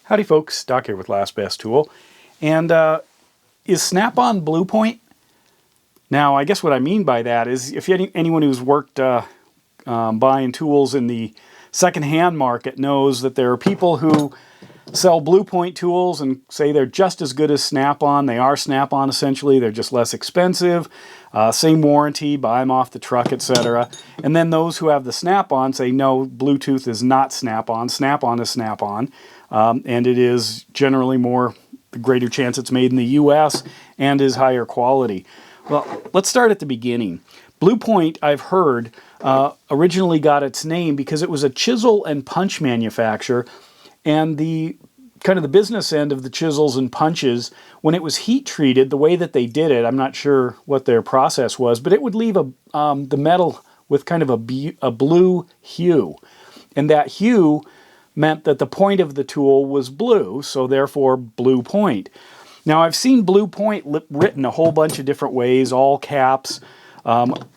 Howdy folks, Doc here with Last Best Tool. And is Snap-on BluePoint? Now I guess what I mean by that is if anyone who's worked buying tools in the second-hand market knows that there are people who sell BluePoint tools and say they're just as good as Snap-on. They are Snap-on essentially, they're just less expensive. Same warranty, buy them off the truck, etc. And then those who have the Snap-on say no, Bluetooth is not Snap-on. Snap-on is Snap-on. And it is generally the greater chance it's made in the US and is higher quality. Well, let's start at the beginning. BluePoint, I've heard, originally got its name because it was a chisel and punch manufacturer, and the business end of the chisels and punches, when it was heat treated, the way that they did it, I'm not sure what their process was, but it would leave the metal with kind of a blue hue. And that hue meant that the point of the tool was blue, so therefore BluePoint. Now I've seen BluePoint written a whole bunch of different ways, all caps.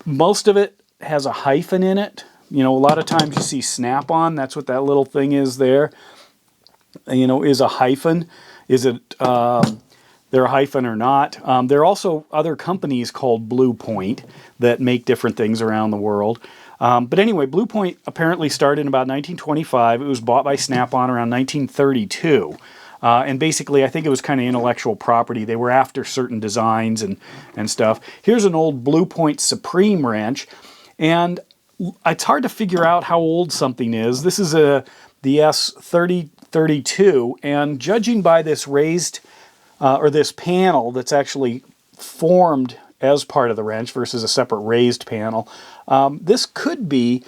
Most of it has a hyphen in it. You know, a lot of times you see Snap-on, that's what that little thing is there. You know, is a hyphen. Is it they're a hyphen or not? There are also other companies called BluePoint that make different things around the world. But anyway, BluePoint apparently started in about 1925. It was bought by Snap-on around 1932. And basically, I think it was kind of intellectual property. They were after certain designs and stuff. Here's an old BluePoint Supreme wrench. And it's hard to figure out how old something is. This is the S3032. And judging by this raised, or this panel that's actually formed as part of the wrench versus a separate raised panel, this could be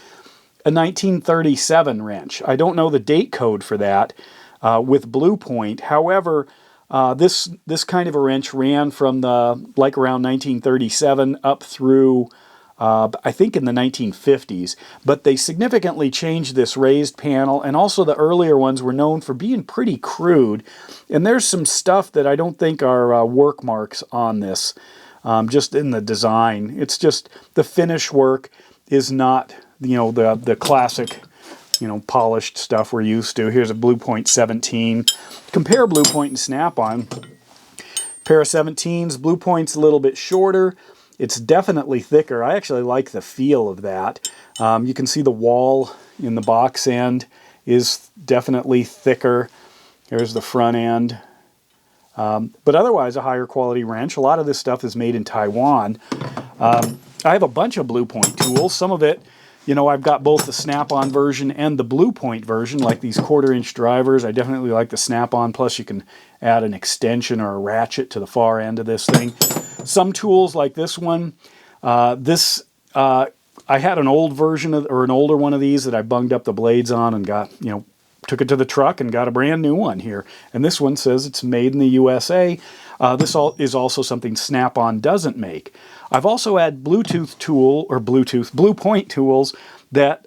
a 1937 wrench. I don't know the date code for that with BluePoint. However, this kind of a wrench ran from around 1937 up through I think in the 1950s, but they significantly changed this raised panel, and also the earlier ones were known for being pretty crude, and there's some stuff that I don't think are work marks on this. Just in the design. It's just the finish work is not, you know, the classic, you know, polished stuff we're used to. Here's a BluePoint 17. Compare BluePoint and Snap-on. Pair of 17s. BluePoint's a little bit shorter. It's definitely thicker. I actually like the feel of that. You can see the wall in the box end is definitely thicker. Here's the front end. But otherwise a higher quality wrench. A lot of this stuff is made in Taiwan. I have a bunch of BluePoint tools. Some of it, you know, I've got both the Snap-on version and the BluePoint version, like these 1/4-inch drivers. I definitely like the Snap-on, plus you can add an extension or a ratchet to the far end of this thing. Some tools like this one, I had an old version or an older one of these that I bunged up the blades on and got, you know, took it to the truck and got a brand new one here. And this one says it's made in the USA. This is also something Snap-on doesn't make. I've also had BluePoint tools that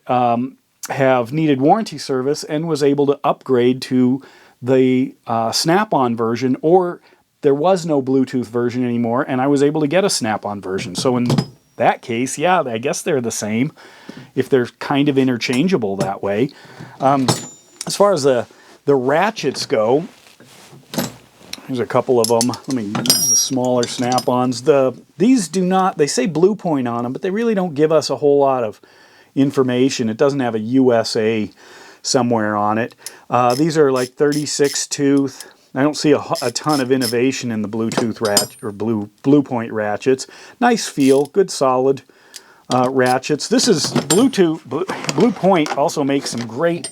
have needed warranty service and was able to upgrade to the Snap-on version, or there was no Bluetooth version anymore and I was able to get a Snap-on version. So in that case, yeah, I guess they're the same if they're kind of interchangeable that way. As far as the ratchets go, there's a couple of them. Let me use the smaller Snap-ons. These do not, they say BluePoint on them, but they really don't give us a whole lot of information. It doesn't have a USA somewhere on it. These are like 36 tooth. I don't see a ton of innovation in the Bluetooth ratchet or BluePoint ratchets. Nice feel, good solid ratchets. This is BluePoint also makes some great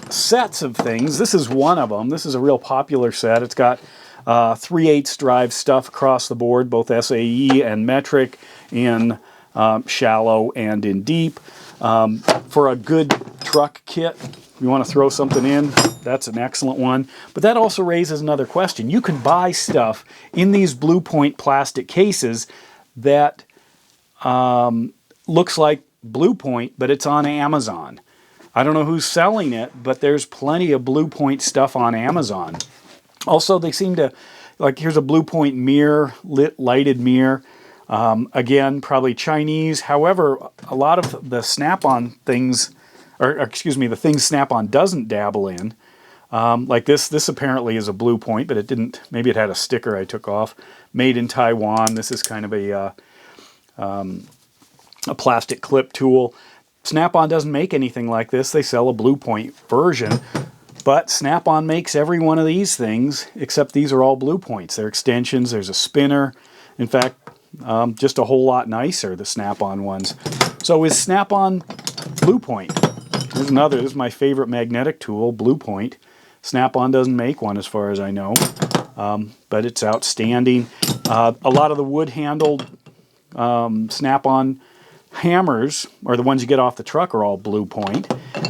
sets of things. This is one of them. This is a real popular set. It's got 3/8 drive stuff across the board, both SAE and metric, in shallow and in deep. For a good truck kit, you want to throw something in, that's an excellent one. But that also raises another question. You can buy stuff in these BluePoint plastic cases that looks like BluePoint, but it's on Amazon. I don't know who's selling it, but there's plenty of BluePoint stuff on Amazon. Also, they seem to, like, here's a BluePoint mirror, lighted mirror. Again, probably Chinese. However, a lot of the Snap-on things, or excuse me, the things Snap-on doesn't dabble in, Like this apparently is a BluePoint, but it didn't, maybe it had a sticker I took off. Made in Taiwan. This is kind of a plastic clip tool. Snap-on doesn't make anything like this. They sell a BluePoint version, but Snap-on makes every one of these things, except these are all BluePoints. They're extensions. There's a spinner. In fact, just a whole lot nicer, the Snap-on ones. So is Snap-on BluePoint? Here's another. This is my favorite magnetic tool, BluePoint. Snap-on doesn't make one as far as I know, but it's outstanding. A lot of the wood-handled Snap-on hammers, or the ones you get off the truck, are all BluePoint.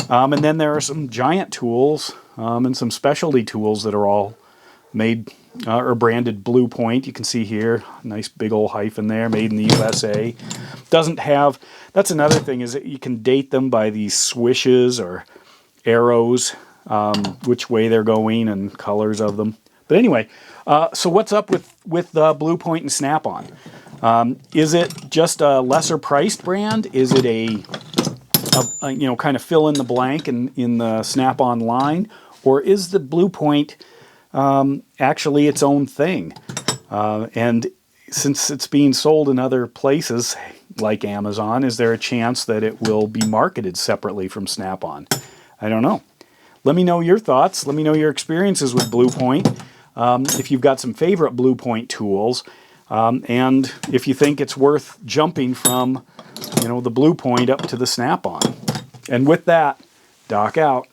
And then there are some giant tools and some specialty tools that are all made or branded BluePoint. You can see here, nice big old hyphen there, made in the USA. Doesn't have, that's another thing, is that you can date them by these swishes or arrows, which way they're going and colors of them. But anyway, so what's up with BluePoint and Snap-on? Is it just a lesser priced brand? Is it a you know, kind of fill in the blank in the Snap-on line? Or is the BluePoint actually its own thing? And since it's being sold in other places like Amazon, is there a chance that it will be marketed separately from Snap-on? I don't know. Let me know your thoughts. Let me know your experiences with BluePoint. If you've got some favorite BluePoint tools, and if you think it's worth jumping from, you know, the BluePoint up to the Snap-on. And with that, Doc out.